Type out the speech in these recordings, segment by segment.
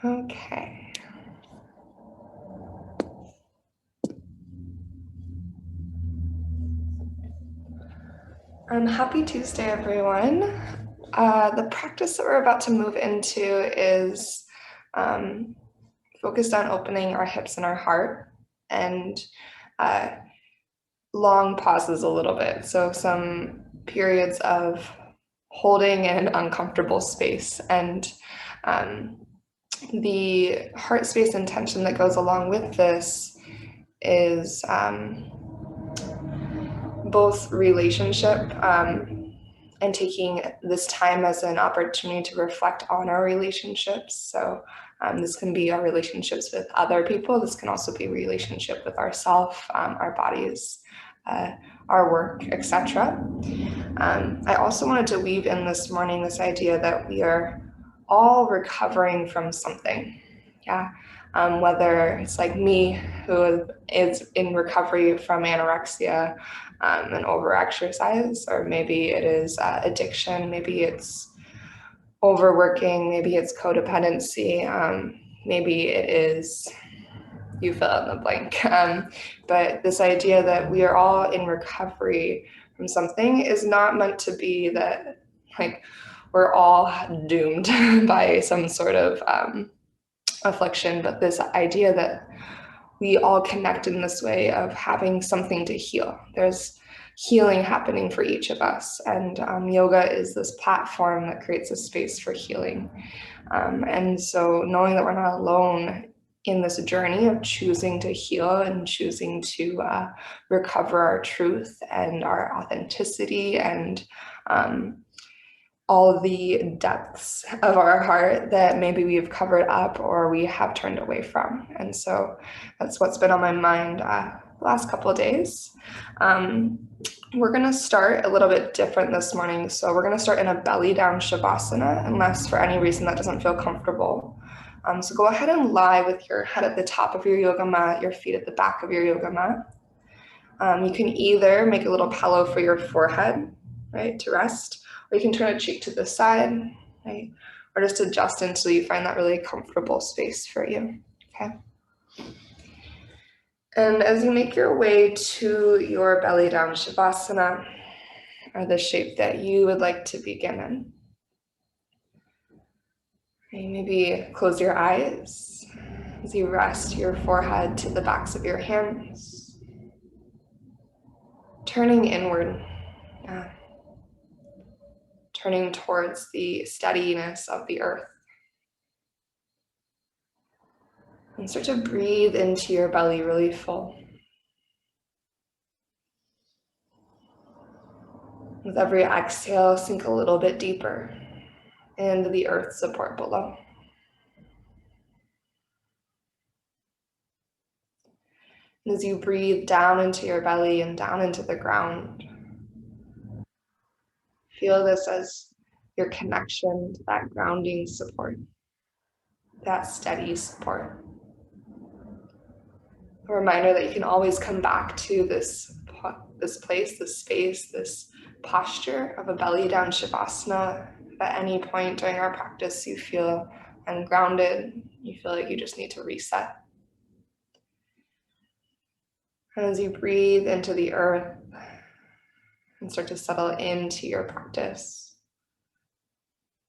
Okay. Happy Tuesday, everyone. The practice that we're about to move into is focused on opening our hips and our heart, and long pauses a little bit. So some periods of holding in uncomfortable space, and the heart space intention that goes along with this is both relationship and taking this time as an opportunity to reflect on our relationships. So this can be our relationships with other people. This can also be a relationship with ourselves, our bodies, our work, etc. I also wanted to weave in this morning this idea that we are all recovering from something. Yeah. Whether it's like me, who is in recovery from anorexia and over-exercise, or maybe it is addiction, maybe it's overworking, maybe it's codependency, maybe it is, you fill in the blank. But this idea that we are all in recovery from something is not meant to be that like we're all doomed by some sort of affliction, but this idea that we all connect in this way of having something to heal. There's healing happening for each of us, and yoga is this platform that creates a space for healing. And so knowing that we're not alone in this journey of choosing to heal and choosing to recover our truth and our authenticity and all the depths of our heart that maybe we've covered up or we have turned away from. And so that's what's been on my mind the last couple of days. We're going to start a little bit different this morning. So we're going to start in a belly down Shavasana, unless for any reason that doesn't feel comfortable. So go ahead and lie with your head at the top of your yoga mat, your feet at the back of your yoga mat. You can either make a little pillow for your forehead, right, to rest, or you can turn a cheek to the side, right? Or just adjust until you find that really comfortable space for you, okay? And as you make your way to your belly down Shavasana, or the shape that you would like to begin in, okay, maybe close your eyes as you rest your forehead to the backs of your hands, turning inward. Turning towards the steadiness of the earth. And start to breathe into your belly really full. With every exhale, sink a little bit deeper into the earth support below. And as you breathe down into your belly and down into the ground, feel this as your connection to that grounding support, that steady support. A reminder that you can always come back to this place, this space, this posture of a belly down Shavasana. If at any point during our practice you feel ungrounded, you feel like you just need to reset. And as you breathe into the earth and start to settle into your practice,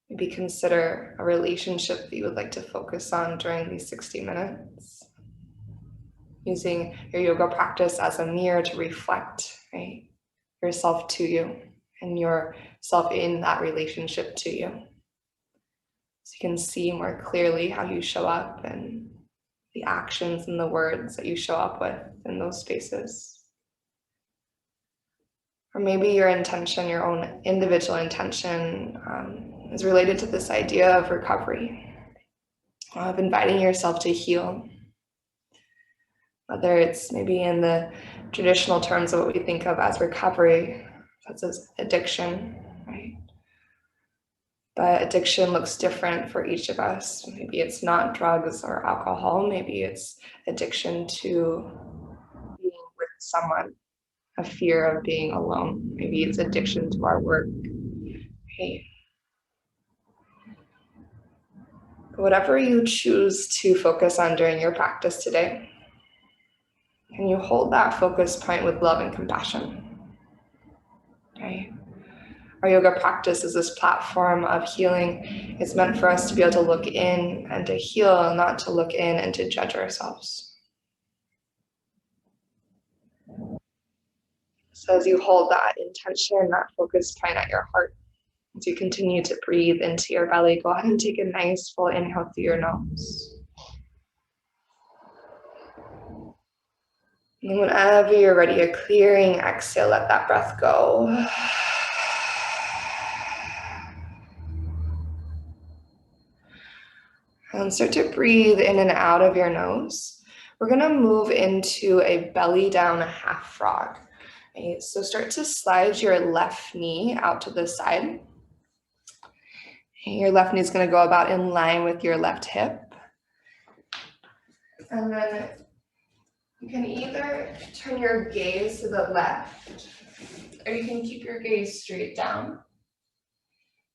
maybe consider a relationship that you would like to focus on during these 60 minutes. Using your yoga practice as a mirror to reflect, right, yourself to you and yourself in that relationship to you. So you can see more clearly how you show up and the actions and the words that you show up with in those spaces. Or maybe your intention, your own individual intention, is related to this idea of recovery, of inviting yourself to heal. Whether it's maybe in the traditional terms of what we think of as recovery, such as addiction, right? But addiction looks different for each of us. Maybe it's not drugs or alcohol. Maybe it's addiction to being with someone, a fear of being alone. Maybe it's addiction to our work, right? Whatever you choose to focus on during your practice today, can you hold that focus point with love and compassion? Okay. Our yoga practice is this platform of healing. It's meant for us to be able to look in and to heal, not to look in and to judge ourselves. So as you hold that intention, that focus point at your heart, as you continue to breathe into your belly, go ahead and take a nice full inhale through your nose. And whenever you're ready, a clearing exhale, let that breath go. And start to breathe in and out of your nose. We're gonna move into a belly down half frog. Okay, so start to slide your left knee out to the side. Okay, your left knee is gonna go about in line with your left hip. And then you can either turn your gaze to the left, or you can keep your gaze straight down.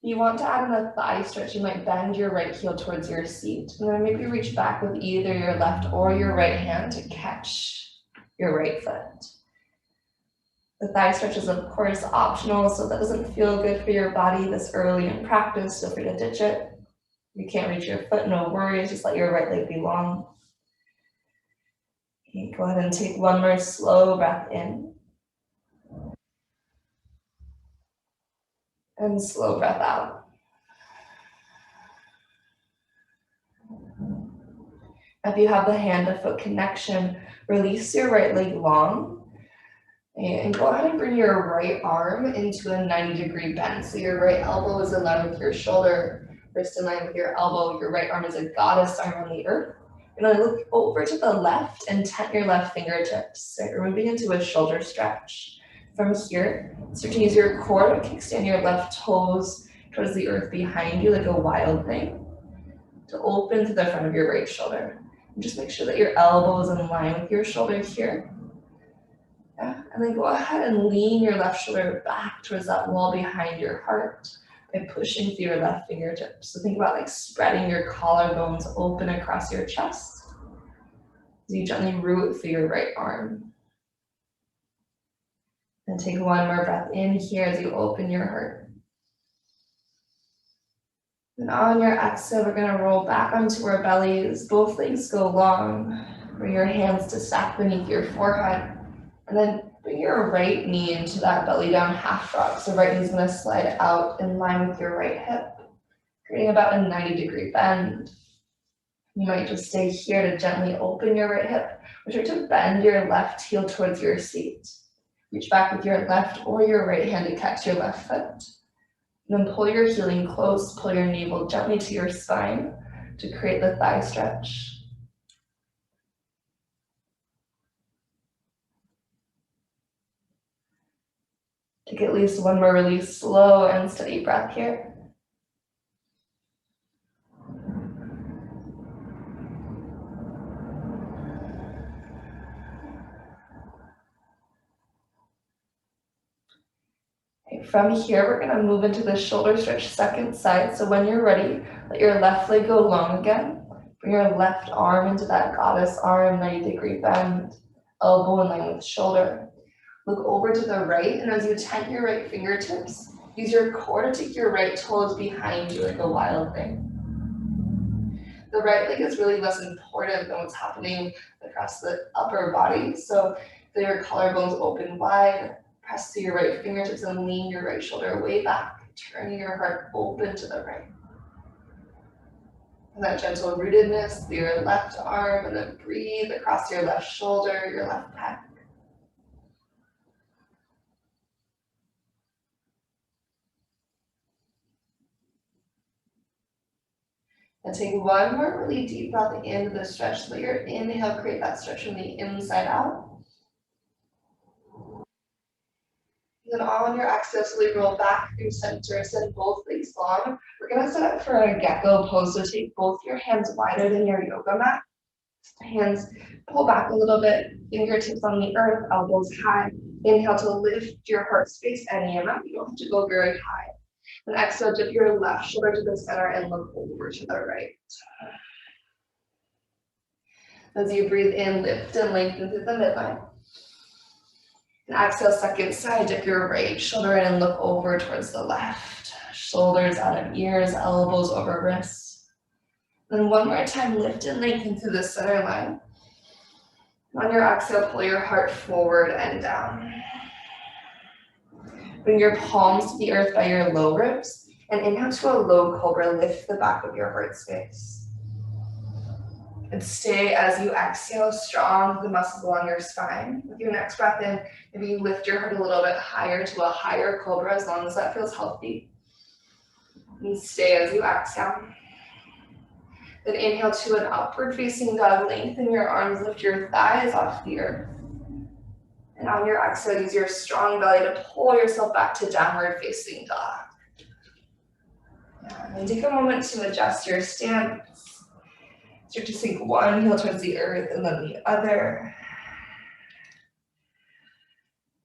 You want to add in a thigh stretch, you might bend your right heel towards your seat, and then maybe reach back with either your left or your right hand to catch your right foot. The thigh stretch is of course optional, so if that doesn't feel good for your body this early in practice, feel free to ditch it. If you can't reach your foot, no worries, just let your right leg be long. Okay, go ahead and take one more slow breath in. And slow breath out. If you have the hand to foot connection, release your right leg long. And go ahead and bring your right arm into a 90-degree bend. So your right elbow is in line with your shoulder, wrist in line with your elbow. Your right arm is a goddess arm on the earth. You're gonna look over to the left and tent your left fingertips. So you're moving into a shoulder stretch. From here, start to use your core to kickstand your left toes towards the earth behind you like a wild thing. To open to the front of your right shoulder. And just make sure that your elbow is in line with your shoulder here. Yeah. And then go ahead and lean your left shoulder back towards that wall behind your heart by pushing through your left fingertips. So think about like spreading your collarbones open across your chest. As you gently root through your right arm. And take one more breath in here as you open your heart. And on your exhale, we're gonna roll back onto our bellies. Both legs go long. Bring your hands to stack beneath your forehead. And then bring your right knee into that belly down half frog. So right knee is gonna slide out in line with your right hip, creating about a 90-degree bend. You might just stay here to gently open your right hip, or try to bend your left heel towards your seat. Reach back with your left or your right hand to catch your left foot. And then pull your heeling close, pull your navel gently to your spine to create the thigh stretch. Take at least one more really slow and steady breath here. From here, we're gonna move into the shoulder stretch second side. So when you're ready, let your left leg go long again. Bring your left arm into that goddess arm, 90-degree bend, elbow in line with shoulder. Look over to the right, and as you tent your right fingertips, use your core to take your right toes behind you like a wild thing. The right leg is really less important than what's happening across the upper body. So your collarbones open wide, press through your right fingertips and lean your right shoulder way back, turning your heart open to the right. And that gentle rootedness through your left arm, and then breathe across your left shoulder, your left pec. And take one more really deep breath into the stretch. Let your inhale create that stretch from the inside out. Then on your exhale, slowly roll back through center, send both legs long. We're gonna set up for a Gecko Pose. So take both your hands wider than your yoga mat. Hands pull back a little bit, fingertips on the earth, elbows high. Inhale to lift your heart space any amount. You don't have to go very high. Then exhale, dip your left shoulder to the center and look over to the right. As you breathe in, lift and lengthen through the midline. And exhale, second side, dip your right shoulder in and look over towards the left. Shoulders out of ears, elbows over wrists. Then one more time, lift and lengthen through the center line. On your exhale, pull your heart forward and down. Bring your palms to the earth by your low ribs, and inhale to a low cobra, lift the back of your heart space. And stay as you exhale, strong the muscles along your spine. With your next breath in, maybe you lift your heart a little bit higher to a higher cobra, as long as that feels healthy. And stay as you exhale. Then inhale to an upward facing dog, lengthen your arms, lift your thighs off the earth. And on your exhale, use your strong belly to pull yourself back to downward facing dog. And take a moment to adjust your stance. Start to sink one heel towards the earth and then the other.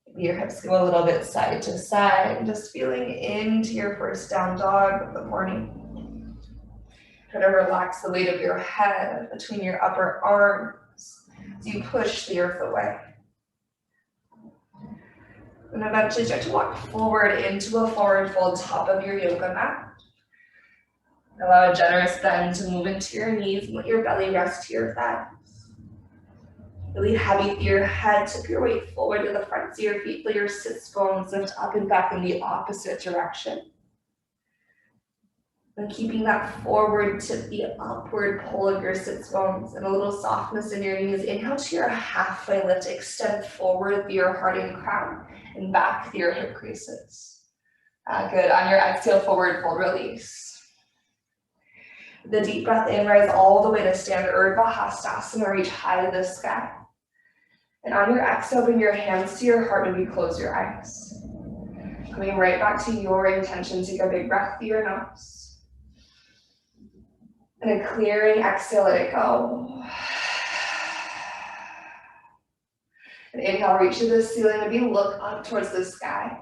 Maybe your hips go a little bit side to side, just feeling into your first down dog of the morning. Try to relax the weight of your head between your upper arms as you push the earth away. And eventually start to walk forward into a forward fold top of your yoga mat. Allow a generous bend to move into your knees and let your belly rest to your thighs. Really heavy through your head, tip your weight forward to the fronts of your feet, feel your sits bones lift up and back in the opposite direction. And keeping that forward to the upward pull of your sits bones and a little softness in your knees. Inhale to your halfway lift, extend forward through your heart and crown and back through your hip creases. Good. On your exhale, forward fold, release. The deep breath in, rise all the way to stand Urdhva Hastasana, reach high to the sky. And on your exhale, bring your hands to your heart and you close your eyes. Coming right back to your intention, take a big breath through your nose. And a clearing exhale, let it go. And inhale, reach to the ceiling, maybe look up towards the sky.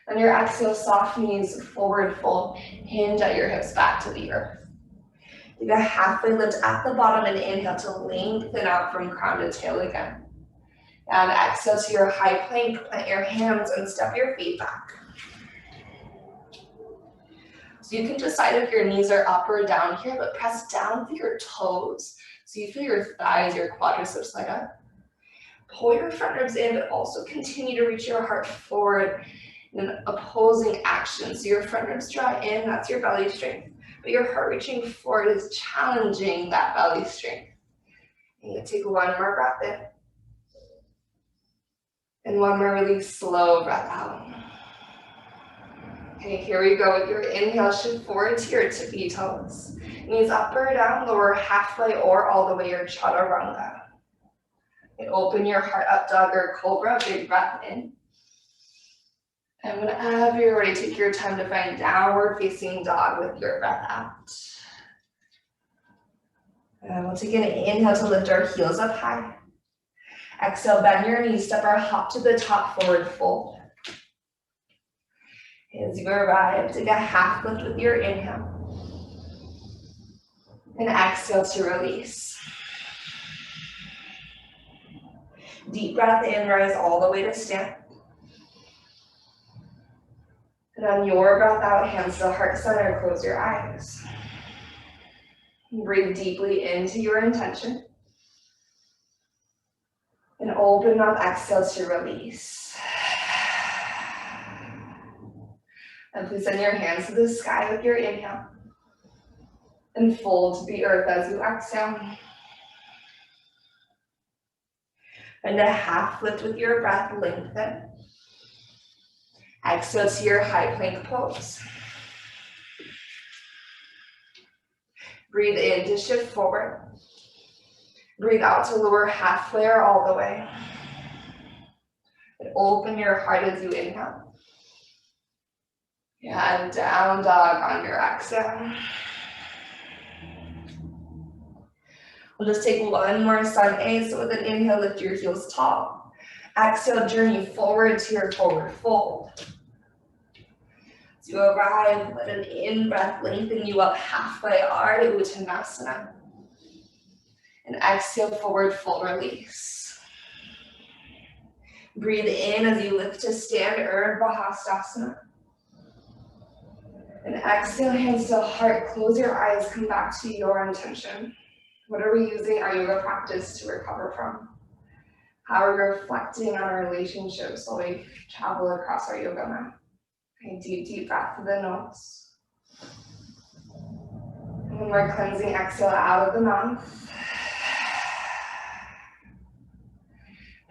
On your exhale, soft knees, forward fold, hinge at your hips back to the earth. Take a halfway lift at the bottom and inhale to lengthen out from crown to tail again. And exhale to your high plank, plant your hands and step your feet back. So you can decide if your knees are up or down here, but press down through your toes. So you feel your thighs, your quadriceps light up. Pull your front ribs in, but also continue to reach your heart forward in an opposing action. So your front ribs draw in, that's your belly strength. But your heart reaching forward is challenging that belly strength. And you take one more breath in. And one more really slow breath out. Okay, here we go with your inhale, shift forward to your tippy toes. Knees up or down, lower halfway or all the way your chaturanga. And open your heart up, dog or cobra, big breath in. And whenever you're ready, take your time to find downward facing dog with your breath out. And we'll take an inhale to lift our heels up high. Exhale, bend your knees, step our hop to the top, forward fold. As you arrive, take a half lift with your inhale. And exhale to release. Deep breath in, rise all the way to stand. And on your breath out, hands to the heart center, close your eyes. Breathe deeply into your intention. And open mouth, exhale to release. And please send your hands to the sky with your inhale. And fold to the earth as you exhale. And a half lift with your breath, lengthen. Exhale to your high plank pose. Breathe in to shift forward. Breathe out to lower halfway or all the way. And open your heart as you inhale. And down dog on your exhale. We'll just take one more sun A. So with an inhale, lift your heels tall. Exhale, journey forward to your forward fold. As you arrive, let an in-breath lengthen you up halfway, Ardha Uttanasana. And exhale, forward fold release. Breathe in as you lift to stand, Urdhva Hastasana. And exhale, hands to heart, close your eyes, come back to your intention. What are we using our yoga practice to recover from? How are we reflecting on our relationships while we travel across our yoga mat? Okay, deep, deep breath through the nose. And when we're cleansing, exhale out of the mouth.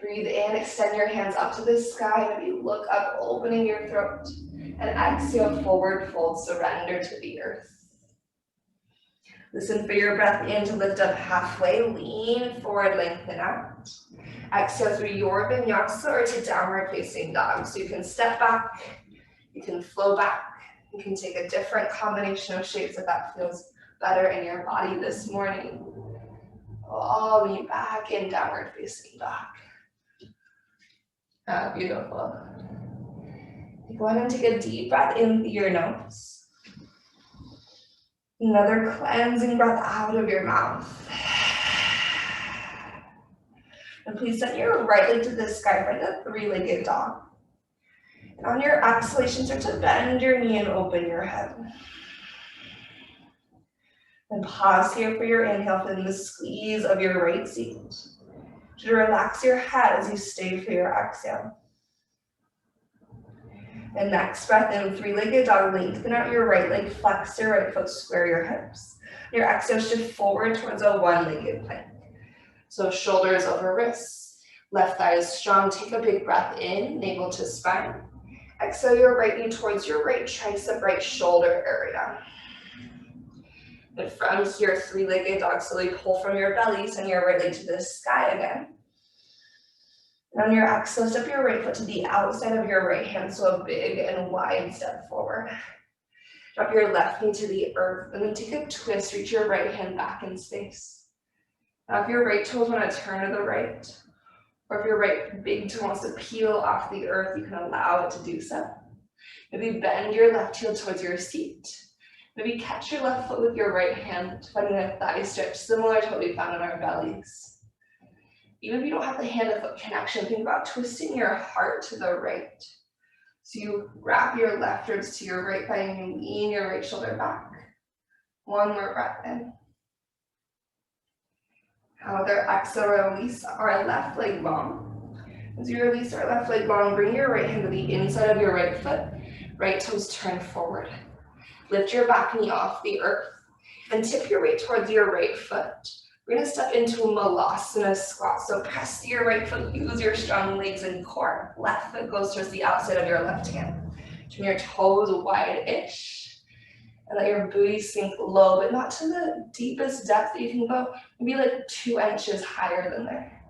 Breathe in, extend your hands up to the sky. Maybe look up, opening your throat. And exhale, forward fold, surrender to the earth. Listen for your breath in to lift up halfway, lean forward, lengthen out. Exhale through your vinyasa or to downward facing dog. So you can step back, you can flow back, you can take a different combination of shapes if that feels better in your body this morning. All the way back in downward facing dog. Beautiful. Go ahead and take a deep breath in through your nose. Another cleansing breath out of your mouth. And please send your right leg to the sky, find a three-legged dog. And on your exhalation, start to bend your knee and open your head. And pause here for your inhale, feeling the squeeze of your right seat. To relax your head as you stay for your exhale. And next breath in, three-legged dog, lengthen out your right leg, flex your right foot, square your hips. Your exhale, shift forward towards a one-legged plank. So shoulders over wrists, left thigh is strong. Take a big breath in, navel to spine. Exhale your right knee towards your right tricep, right shoulder area. And from here, three-legged dog, slowly pull from your belly, send your right leg to the sky again. And on your exhale, step your right foot to the outside of your right hand, so a big and wide step forward. Drop your left knee to the earth, and then take a twist, reach your right hand back in space. Now if your right toes want to turn to the right, or if your right big toe wants to peel off the earth, you can allow it to do so. Maybe bend your left heel towards your seat. Maybe catch your left foot with your right hand, finding a thigh stretch similar to what we found in our bellies. Even if you don't have the hand and foot connection, think about twisting your heart to the right. So you wrap your left ribs to your right thigh and you lean your right shoulder back. One more breath in. Another exhale, release our left leg long. As you release our left leg long, bring your right hand to the inside of your right foot. Right toes turn forward. Lift your back knee off the earth and tip your weight towards your right foot. We're going to step into a Molasseness Squat. So press your right foot, use your strong legs and core. Left foot goes towards the outside of your left hand. Turn your toes wide-ish. And let your booty sink low, but not to the deepest depth that you can go. Maybe like 2 inches higher than there.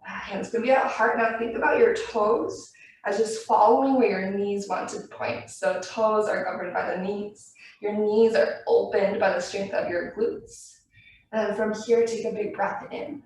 Hands can be at heart. Now think about your toes as just following where your knees want to point. So toes are governed by the knees. Your knees are opened by the strength of your glutes. And then from here, take a big breath in.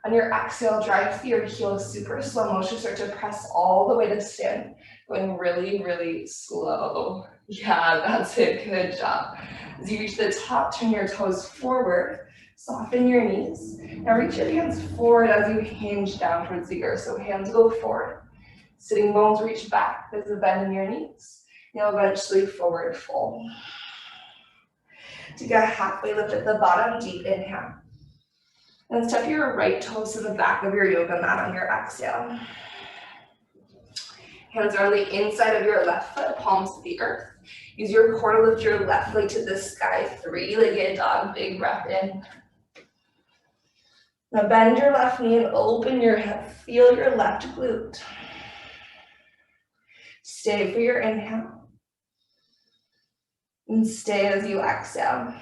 On your exhale, drive through your heels, super slow motion. Start to press all the way to stand, going really, really slow. Yeah, that's it. Good job. As you reach the top, turn your toes forward. Soften your knees. Now reach your hands forward as you hinge down towards the earth. So hands go forward. Sitting bones reach back. There's a bend in your knees. You'll eventually forward fold. Take a halfway lift at the bottom, deep inhale. And step your right toes to the back of your yoga mat on your exhale. Hands are on the inside of your left foot, palms to the earth. Use your core to lift your left leg to the sky, three-legged dog, big breath in. Now bend your left knee and open your hip. Feel your left glute. Stay for your inhale. And stay as you exhale.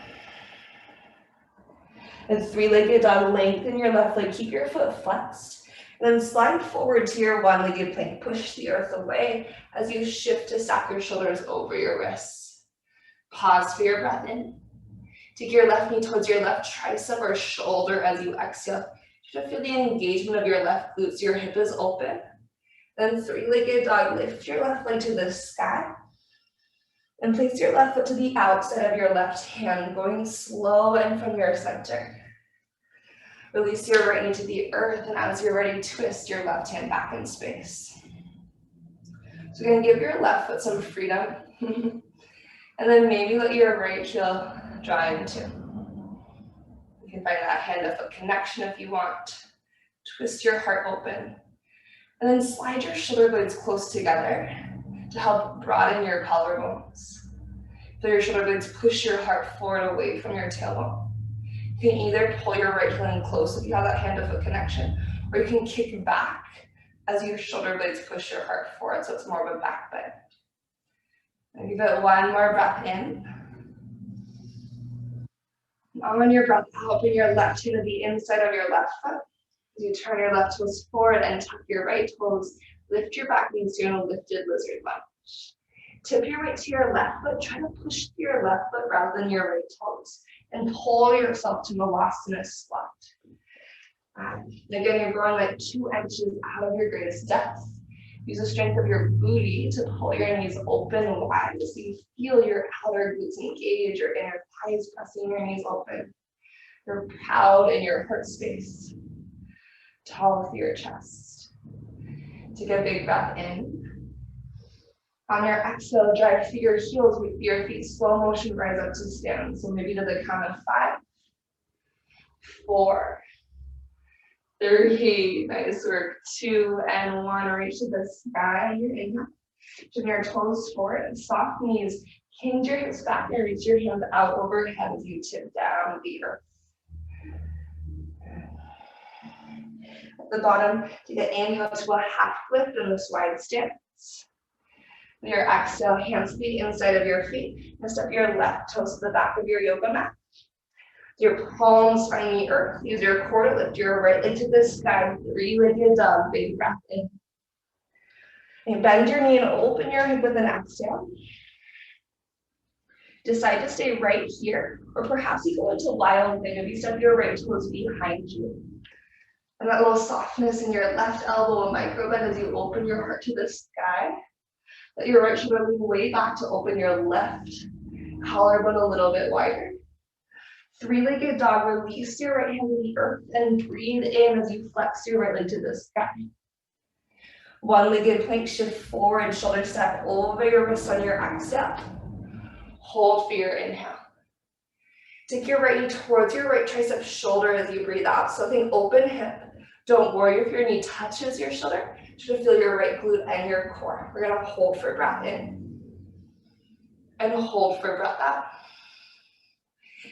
And three-legged dog, lengthen your left leg, keep your foot flexed. And then slide forward to your one-legged plank. Push the earth away as you shift to stack your shoulders over your wrists. Pause for your breath in. Take your left knee towards your left tricep or shoulder as you exhale. You should feel the engagement of your left glutes. Your hip is open. Then three-legged dog, lift your left leg to the sky. And place your left foot to the outside of your left hand, going slow in from your center. Release your right knee to the earth, and as you're ready, twist your left hand back in space. So you're gonna give your left foot some freedom, and then maybe let your right heel draw into. You can find that hand to foot connection if you want. Twist your heart open, and then slide your shoulder blades close together to help broaden your collarbones. So your shoulder blades push your heart forward away from your tailbone. You can either pull your right heel in close if you have that hand to foot connection, or you can kick back as your shoulder blades push your heart forward, so it's more of a back bend. And give it one more breath in. On your breath out, bring your left hand to the inside of your left foot. As you turn your left toes forward and tuck your right toes, lift your back knees to a lifted lizard lunge. Tip your right to your left foot, try to push to your left foot rather than your right toes, and pull yourself to Molasseness Squat. Again, you're going like 2 inches out of your greatest depth. Use the strength of your booty to pull your knees open wide so you feel your outer glutes engage, your inner thighs pressing your knees open. You're proud in your heart space. Tall with your chest. Take a big breath in. On your exhale, drive through your heels with your feet. Slow motion, rise up to stand. So maybe to the count of 5, 4, 3, nice work, 2, and 1. Reach to the sky. You're inhale. Turn your toes forward, soft knees. Hinge your hips back and reach your hands out overhead as you tip down the earth. At the bottom, take an inhale to a half lift in this wide stance. With your exhale, hands to the inside of your feet, and step your left toes to the back of your yoga mat. Your palms find the earth. Use your core to lift your right leg to the sky. 3-legged dog, big breath in. And bend your knee and open your hip with an exhale. Decide to stay right here, or perhaps you go into wild thing if you step your right toes behind you. And that little softness in your left elbow, a micro bend as you open your heart to the sky. Let your right shoulder lean way back to open your left collarbone a little bit wider. 3-legged dog, release your right hand to the earth and breathe in as you flex your right leg to the sky. 1-legged plank, shift forward, shoulder step over your wrist on your exhale. Hold for your inhale. Take your right knee towards your right tricep shoulder as you breathe out. So think open hip. Don't worry if your knee touches your shoulder. Try to feel your right glute and your core. We're gonna hold for breath in. And hold for breath out.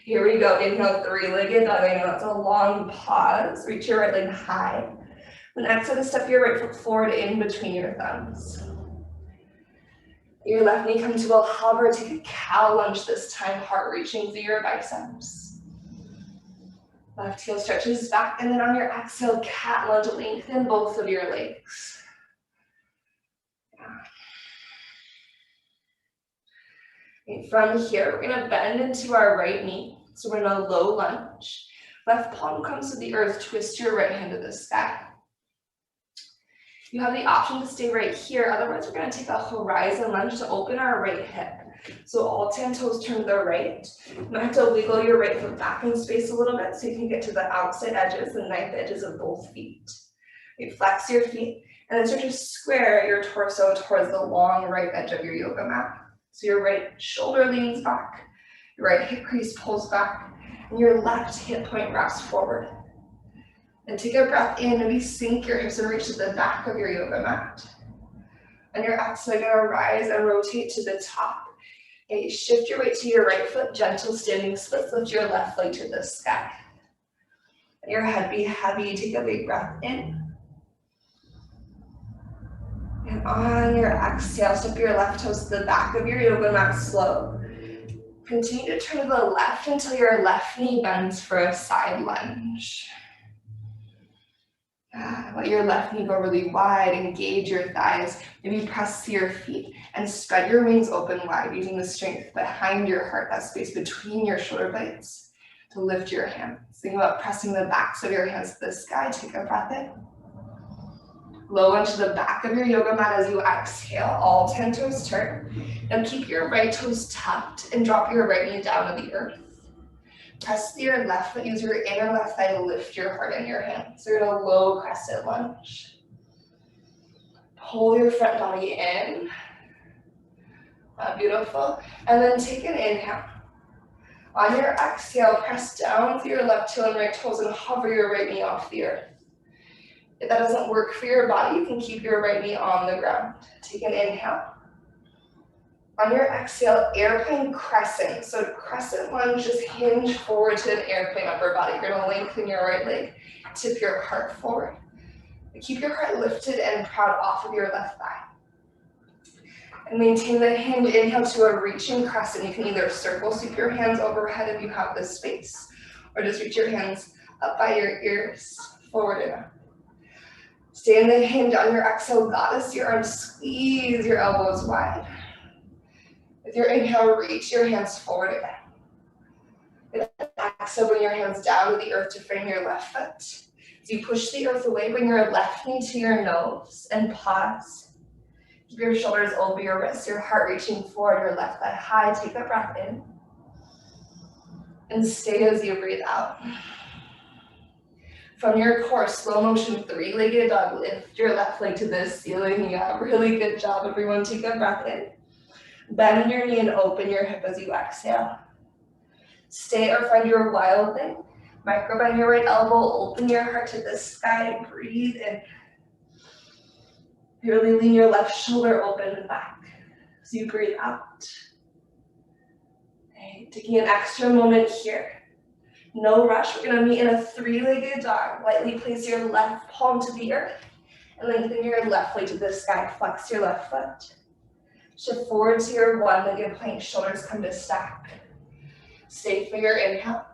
Here we go, inhale, 3-legged dog. I know it's a long pause. Reach your right leg high. Then exhale to step your right foot forward in between your thumbs. Your left knee come to a hover. Take a cow lunge this time, heart reaching through your biceps. Left heel stretches back, and then on your exhale, cat lunge, lengthen both of your legs. And from here, we're gonna bend into our right knee. So we're in a low lunge. Left palm comes to the earth, twist your right hand to the sky. You have the option to stay right here. Otherwise, we're gonna take a horizon lunge to open our right hip. So all 10 toes turn to the right. You might have to wiggle your right foot back in space a little bit so you can get to the outside edges, the knife edges of both feet. You flex your feet and then start to square your torso towards the long right edge of your yoga mat. So your right shoulder leans back, your right hip crease pulls back, and your left hip point wraps forward. And take a breath in, maybe sink your hips and reach to the back of your yoga mat. And your exhale, you're gonna rise and rotate to the top. Okay, shift your weight to your right foot, gentle standing splits, lift your left leg to the sky. Let your head be heavy, take a big breath in. And on your exhale, step your left toes to the back of your yoga mat slow. Continue to turn to the left until your left knee bends for a side lunge. Let your left knee go really wide, engage your thighs, maybe press to your feet and spread your wings open wide using the strength behind your heart, that space between your shoulder blades to lift your hands. Think about pressing the backs of your hands to the sky. Take a breath in. Low into the back of your yoga mat as you exhale, all 10 toes turn. Now keep your right toes tucked and drop your right knee down to the earth. Press to your left foot, use your inner left thigh to lift your heart in your hands. So you're in a low crescent lunge. Pull your front body in. Beautiful. And then take an inhale. On your exhale, press down with your left heel and right toes and hover your right knee off the earth. If that doesn't work for your body, you can keep your right knee on the ground. Take an inhale. On your exhale, airplane crescent. So crescent lunge, just hinge forward to an airplane upper body. You're gonna lengthen your right leg, tip your heart forward. Keep your heart lifted and proud off of your left thigh. And maintain the hinge, inhale to a reaching crescent. You can either circle sweep your hands overhead if you have the space, or just reach your hands up by your ears, forward and up. Stay in the hinge. On your exhale, goddess your arms, squeeze your elbows wide. With your inhale, reach your hands forward again. With exhale, bring your hands down to the earth to frame your left foot. As you push the earth away, bring your left knee to your nose and pause. Keep your shoulders over your wrists, your heart reaching forward, your left thigh high. Take that breath in. And stay as you breathe out. From your core, slow motion, three-legged dog. Lift your left leg to the ceiling. Yeah, really good job, everyone. Take a breath in. Bend your knee and open your hip as you exhale. Stay or find your wild thing. Micro bend your right elbow, open your heart to the sky, breathe in. Really lean your left shoulder open and back as you breathe out. Okay, taking an extra moment here. No rush, we're gonna meet in a three-legged dog. Lightly place your left palm to the earth and lengthen your left leg to the sky. Flex your left foot. Shift forward to your one-legged plank, shoulders come to stack. Stay for your inhale.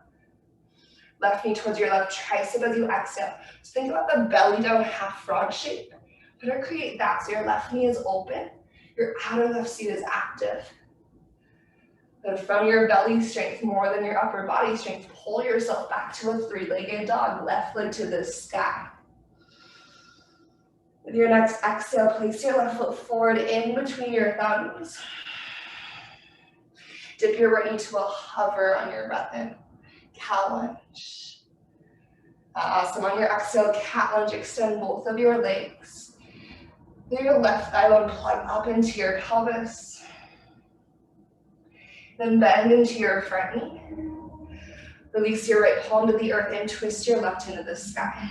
Left knee towards your left tricep as you exhale. So think about the belly down half frog shape. Try to create that so your left knee is open, your outer left seat is active. Then from your belly strength, more than your upper body strength, pull yourself back to a three-legged dog, left leg to the sky. With your next exhale, place your left foot forward in between your thumbs. Dip your right knee to a hover on your breath in. Cow lunge. Awesome. On your exhale, cat lunge, extend both of your legs. Let your left thigh bone plug up into your pelvis. Then bend into your front knee. Release your right palm to the earth and twist your left into the sky.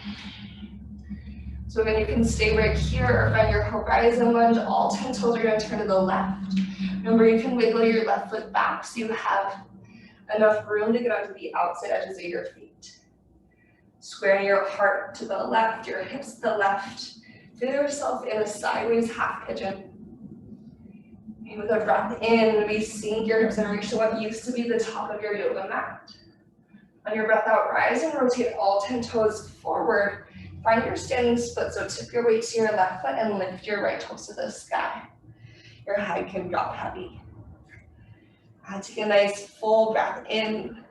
So again, you can stay right here or find your horizon lunge. All 10 toes are going to turn to the left. Remember, you can wiggle your left foot back so you have enough room to get onto the outside edges of your feet. Square your heart to the left, your hips to the left. Feel yourself in a sideways half pigeon. And with a breath in, maybe sink your hips and reach to what used to be the top of your yoga mat. On your breath out, rise and rotate all 10 toes forward. Find your standing split, so tip your weight to your left foot and lift your right toes to the sky. Your head can drop heavy. Take a nice full breath in.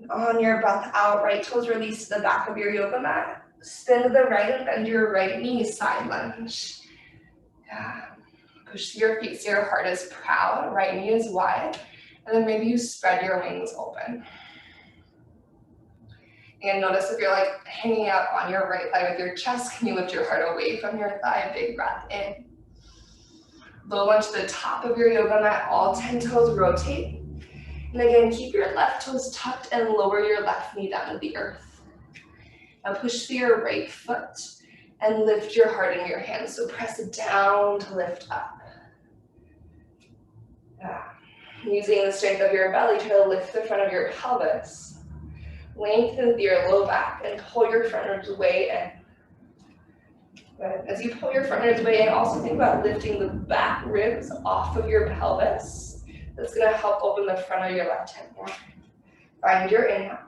On your breath out, right toes release to the back of your yoga mat. Spin to the right and bend your right knee, side lunge. Yeah. Push through your feet so your heart is proud, right knee is wide, and then maybe you spread your wings open. And notice if you're like hanging out on your right thigh with your chest, can you lift your heart away from your thigh? Big breath in. Low lunge to the top of your yoga mat, all 10 toes rotate. And again, keep your left toes tucked and lower your left knee down to the earth. Now push through your right foot and lift your heart in your hands. So press it down to lift up. Using the strength of your belly, try to lift the front of your pelvis. Lengthen your low back and pull your front ribs way in. Good. As you pull your front ribs way in, also think about lifting the back ribs off of your pelvis. That's going to help open the front of your left hip more. Find your inhale.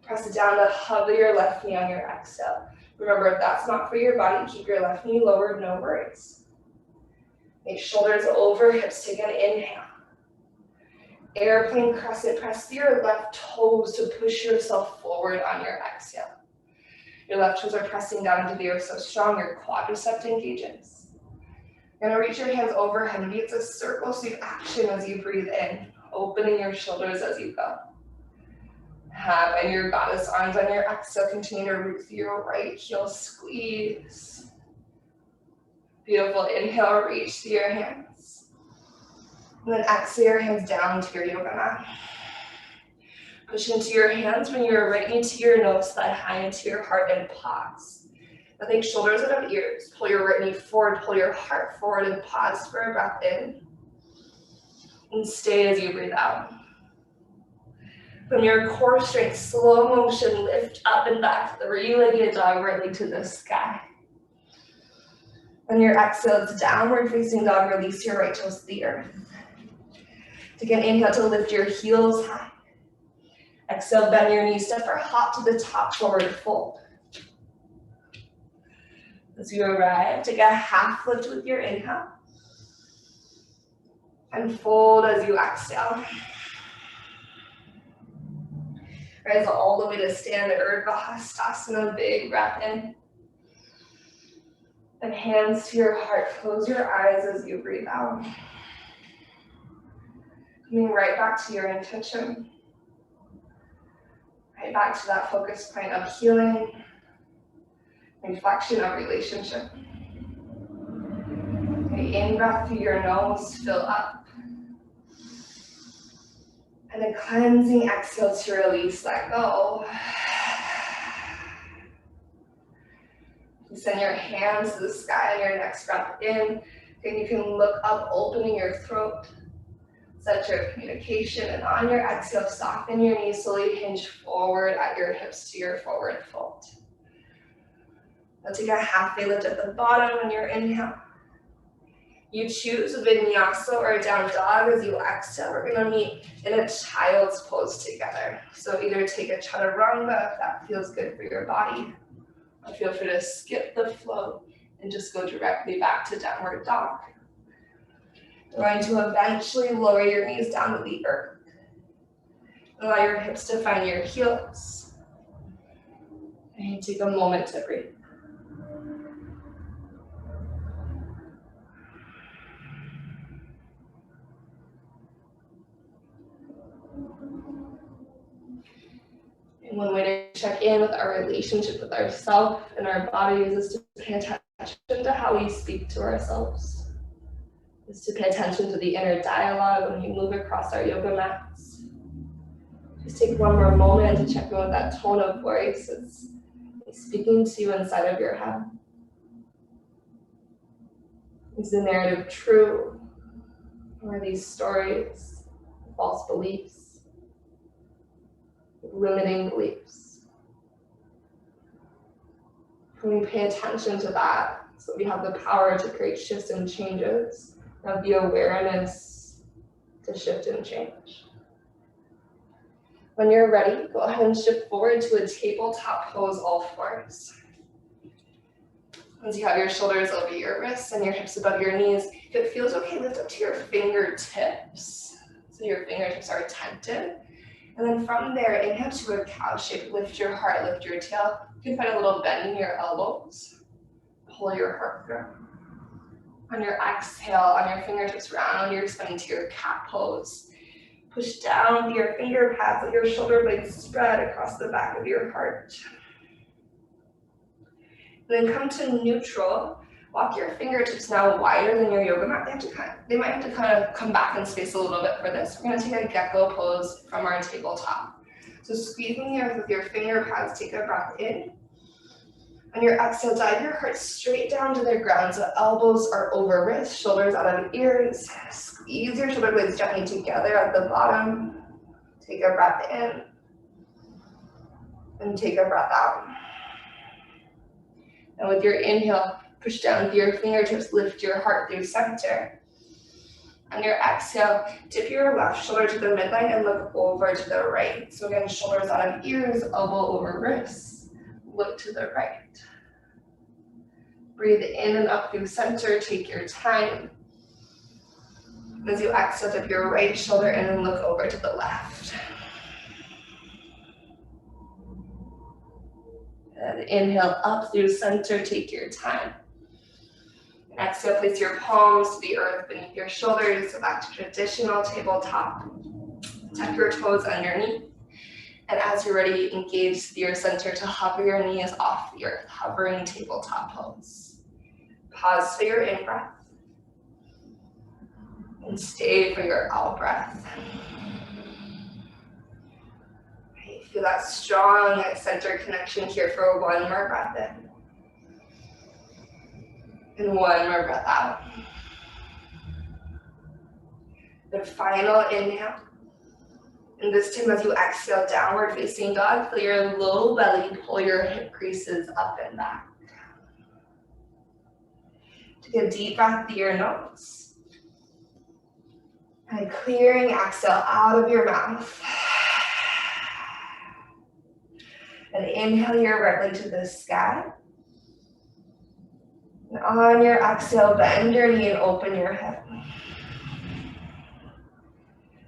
Press it down to hover your left knee on your exhale. Remember, if that's not for your body, keep your left knee lowered, no worries. Make shoulders over, hips, take an inhale. Airplane crescent, press through your left toes to push yourself forward on your exhale. Your left toes are pressing down into the earth so strong, your quadricep engages. You're gonna reach your hands overhead. Maybe it's a circle sweep action as you breathe in, opening your shoulders as you go. And your goddess arms on your exhale, continue to root through your right heel, squeeze. Beautiful, inhale, reach through your hands. And then exhale your hands down to your yoga mat. Push into your hands when you're right knee to your nose, thigh high into your heart, and pause. I think shoulders out of ears. Pull your right knee forward, pull your heart forward, and pause for a breath in. And stay as you breathe out. From your core strength, slow motion, lift up and back, three-legged dog, right leg to the sky. On your exhale, it's downward facing dog, release your right toes to the earth. Take an inhale to lift your heels high. Exhale, bend your knees, step or hop to the top, forward fold. As you arrive, take a half lift with your inhale. And fold as you exhale. Rise all the way to stand, Urdhva Hastasana, big breath in. And hands to your heart, close your eyes as you breathe out. Coming right back to your intention. Right back to that focus point of healing, reflection of relationship. Okay, in breath through your nose, fill up. And a cleansing exhale to release, let go. You send your hands to the sky on your next breath in. Then you can look up, opening your throat. Center of communication, and on your exhale, soften your knees, slowly hinge forward at your hips to your forward fold. Now take a halfway lift at the bottom on your inhale. You choose Vinyasa or down dog. As you exhale, we're gonna meet in a child's pose together. So either take a chaturanga if that feels good for your body, or feel free to skip the flow and just go directly back to downward dog. You're going to eventually lower your knees down to the earth. Allow your hips to find your heels. And take a moment to breathe. And one way to check in with our relationship with ourselves and our bodies is to pay attention to how we speak to ourselves. Is to pay attention to the inner dialogue when you move across our yoga mats. Just take one more moment to check in with that tone of voice that's speaking to you inside of your head. Is the narrative true? Or are these stories, false beliefs, limiting beliefs? When we pay attention to that, so we have the power to create shifts and changes, have the awareness to shift and change. When you're ready, go ahead and shift forward to a tabletop pose, all fours. Once you have your shoulders over your wrists and your hips above your knees, if it feels okay, lift up to your fingertips. So your fingertips are tented. And then from there, inhale to a cow shape. Lift your heart, lift your tail. You can find a little bend in your elbows. Pull your heart through. On your exhale, on your fingertips round, you're spinning to your cat pose. Push down with your finger pads, let your shoulder blades spread across the back of your heart. And then come to neutral. Walk your fingertips now wider than your yoga mat. They might have to kind of come back in space a little bit for this. We're going to take a gecko pose from our tabletop. So squeezing the earth with your finger pads, take a breath in. On your exhale, dive your heart straight down to the ground, so elbows are over wrists, shoulders out of ears. Squeeze your shoulder blades gently together at the bottom. Take a breath in. And take a breath out. And with your inhale, push down with your fingertips, lift your heart through center. On your exhale, tip your left shoulder to the midline and look over to the right. So again, shoulders out of ears, elbow over wrists. Look to the right. Breathe in and up through center, take your time. As you exhale, dip your right shoulder in and look over to the left. And inhale up through center, take your time. And exhale, place your palms to the earth beneath your shoulders, so back to traditional tabletop. Tuck your toes underneath. And as you're ready, engage through your center to hover your knees off the earth, hovering tabletop pose. Pause for your in-breath. And stay for your out-breath. Feel that strong center connection here for one more breath in. And one more breath out. The final inhale. And this time as you exhale, downward facing dog, feel your low belly, pull your hip creases up and back. Take a deep breath through your nose. And clearing exhale out of your mouth. And inhale your right leg to the sky. And on your exhale, bend your knee and open your hip.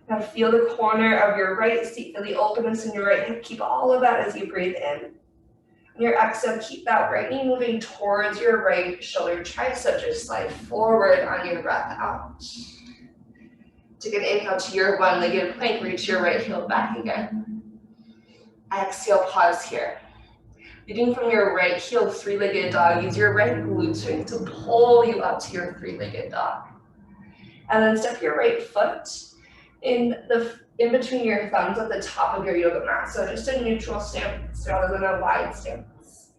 Now feel the corner of your right seat, feel the openness in your right hip. Keep all of that as you breathe in. On your exhale, keep that right knee moving towards your right shoulder tricep. Just slide forward on your breath out. Take an inhale to your one-legged plank, reach your right heel back again. Exhale, pause here. Leading from your right heel, three-legged dog. Use your right glute strength to pull you up to your three-legged dog. And then step your right foot in between your thumbs at the top of your yoga mat. So just a neutral stance rather than a wide stance.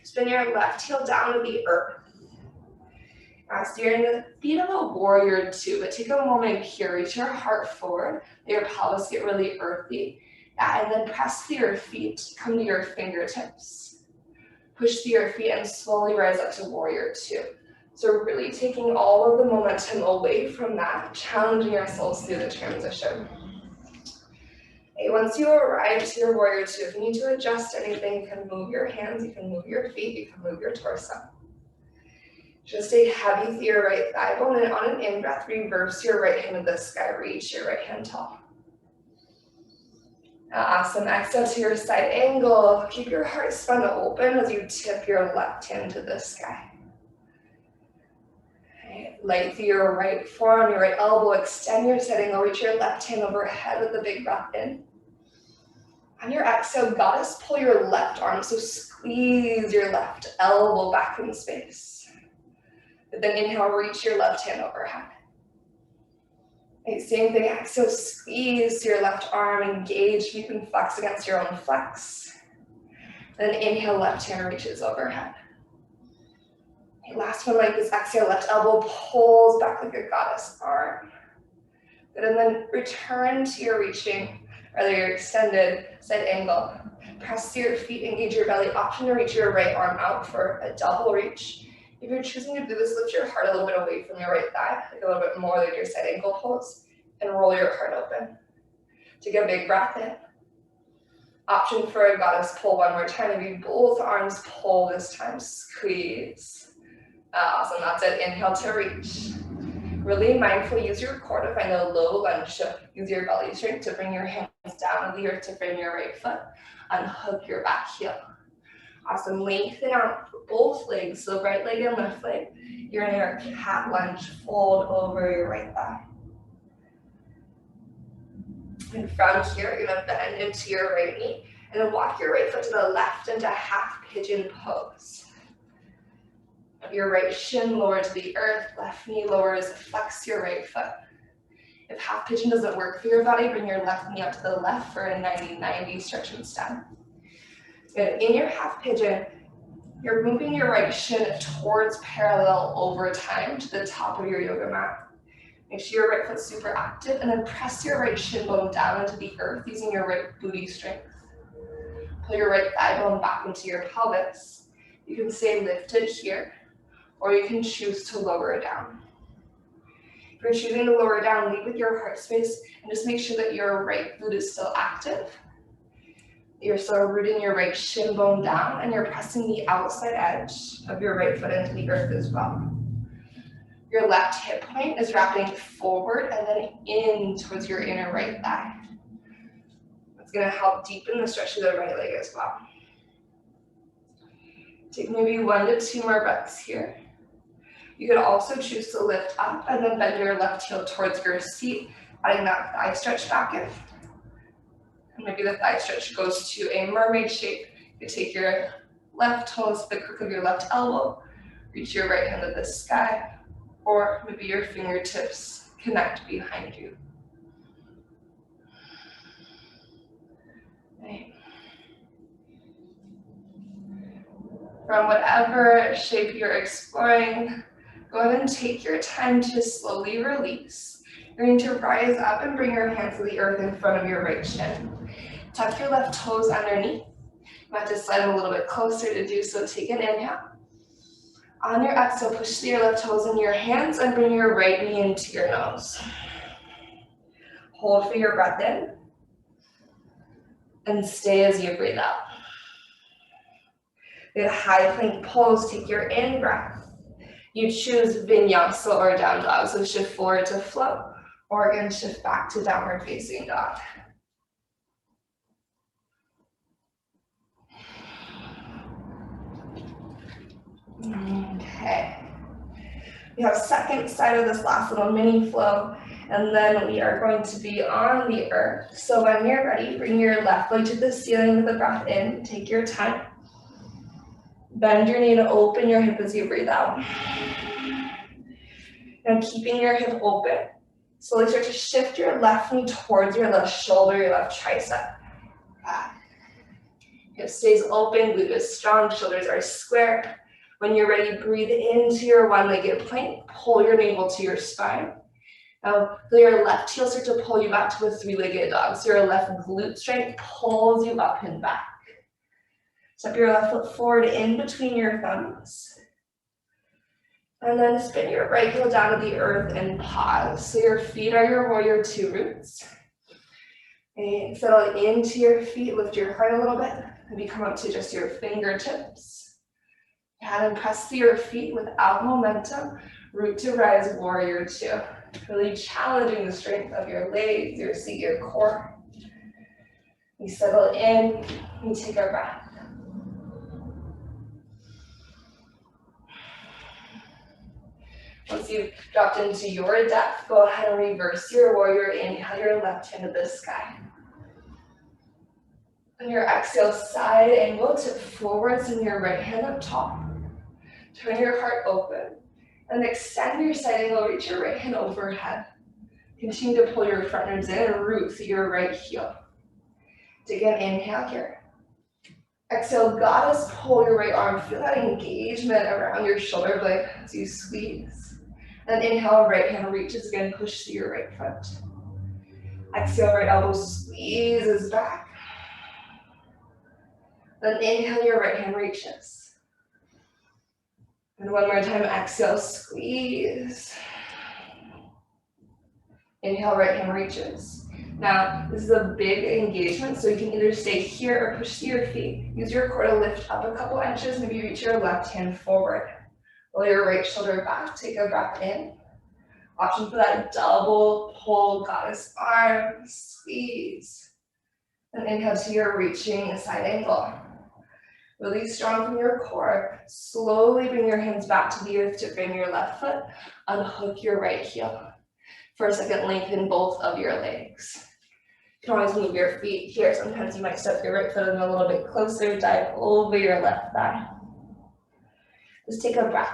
Spin your left heel down to the earth. So you're in the feet of a warrior two, but take a moment here, reach your heart forward, let your pelvis get really earthy. And then press through your feet, come to your fingertips. Push through your feet and slowly rise up to warrior two. So really taking all of the momentum away from that, challenging ourselves through the transition. Okay, once you arrive to your warrior two, if you need to adjust anything, you can move your hands, you can move your feet, you can move your torso. Just stay heavy through your right thigh bone, and on an in-breath, reverse your right hand to the sky, reach your right hand tall. Awesome, exhale to your side angle. Keep your heart spun open as you tip your left hand to the sky. Right. Light through your right forearm, your right elbow, extend your side angle, reach your left hand overhead with a big breath in. On your exhale, goddess, pull your left arm, so squeeze your left elbow back in space. But then inhale, reach your left hand overhead. Okay, same thing, exhale, squeeze your left arm, engage, you can flex against your own flex. Then inhale, left hand reaches overhead. Okay, last one like this, exhale, left elbow pulls back like a goddess arm. Good, and then return to your reaching, rather your extended side angle. Press through your feet, engage your belly, option to reach your right arm out for a double reach. If you're choosing to do this, lift your heart a little bit away from your right thigh, like a little bit more like your side ankle pose, and roll your heart open. Take a big breath in. Option for a goddess pull one more time. Maybe both arms pull this time, squeeze. Awesome, that's it, inhale to reach. Really mindful, use your core to find a low lunge shift. Use your belly strength to bring your hands down to the earth to frame your right foot. Unhook your back heel. Awesome, lengthen out both legs, so right leg and left leg. You're in your cat lunge, fold over your right thigh. And from here, you're gonna bend into your right knee, and then walk your right foot to the left into half pigeon pose. Your right shin lower to the earth, left knee lowers, flex your right foot. If half pigeon doesn't work for your body, bring your left knee up to the left for a 90-90 stretch and stem. Good. In your half pigeon, you're moving your right shin towards parallel over time to the top of your yoga mat. Make sure your right foot's super active, and then press your right shin bone down into the earth using your right booty strength. Pull your right thigh bone back into your pelvis. You can stay lifted here, or you can choose to lower it down. If you're choosing to lower it down, lead with your heart space, and just make sure that your right glute is still active. You're still rooting your right shin bone down, and you're pressing the outside edge of your right foot into the earth as well. Your left hip point is wrapping forward and then in towards your inner right thigh. It's going to help deepen the stretch of the right leg as well. Take maybe 1 to 2 more breaths here. You could also choose to lift up and then bend your left heel towards your seat, adding that thigh stretch back in. And maybe the thigh stretch goes to a mermaid shape. You take your left toes to the crook of your left elbow, reach your right hand to the sky, or maybe your fingertips connect behind you. Right. From whatever shape you're exploring, go ahead and take your time to slowly release. You're going to rise up and bring your hands to the earth in front of your right shin. Tuck your left toes underneath. You might have to slide them a little bit closer to do so. Take an inhale. On your exhale, push your left toes into your hands and bring your right knee into your nose. Hold for your breath in. And stay as you breathe out. In high plank pose, take your in breath. You choose Vinyasa or down dog, so shift forward to float, or again shift back to downward facing dog. Okay. We have second side of this last little mini flow, and then we are going to be on the earth. So when you're ready, bring your left leg to the ceiling with the breath in. Take your time. Bend your knee to open your hip as you breathe out. And keeping your hip open, slowly start to shift your left knee towards your left shoulder, your left tricep. Back. Hip stays open, glute is strong, shoulders are square. When you're ready, breathe into your one-legged plank, pull your navel to your spine. Now, feel your left heel start to pull you back to a three-legged dog. So your left glute strength pulls you up and back. Step your left foot forward in between your thumbs. And then spin your right heel down to the earth and pause. So your feet are your warrior two roots. And settle into your feet, lift your heart a little bit. Maybe come up to just your fingertips. And press through your feet without momentum. Root to rise, warrior two. Really challenging the strength of your legs, your seat, your core. We settle in, we take our breath. Once you've dropped into your depth, go ahead and reverse your warrior. Inhale your left hand to the sky. On your exhale, side angle, tip forwards and your right hand up top. Turn your heart open and extend your side angle, reach your right hand overhead. Continue to pull your front ribs in and root through your right heel. Take an inhale here. Exhale, goddess, pull your right arm. Feel that engagement around your shoulder blade as you squeeze. And inhale, right hand reaches again, push through your right foot. Exhale, right elbow squeezes back. Then inhale, your right hand reaches. And one more time, exhale, squeeze. Inhale, right hand reaches. Now, this is a big engagement, so you can either stay here or push through your feet. Use your core to lift up a couple inches, maybe reach your left hand forward. Roll your right shoulder back, take a breath in. Option for that double pull, goddess arms, squeeze. And inhale to your reaching side angle. Really strong from your core. Slowly bring your hands back to the earth to frame your left foot. Unhook your right heel. For a second, lengthen both of your legs. You can always move your feet here. Sometimes you might step your right foot in a little bit closer, dive over your left thigh. Just take a breath.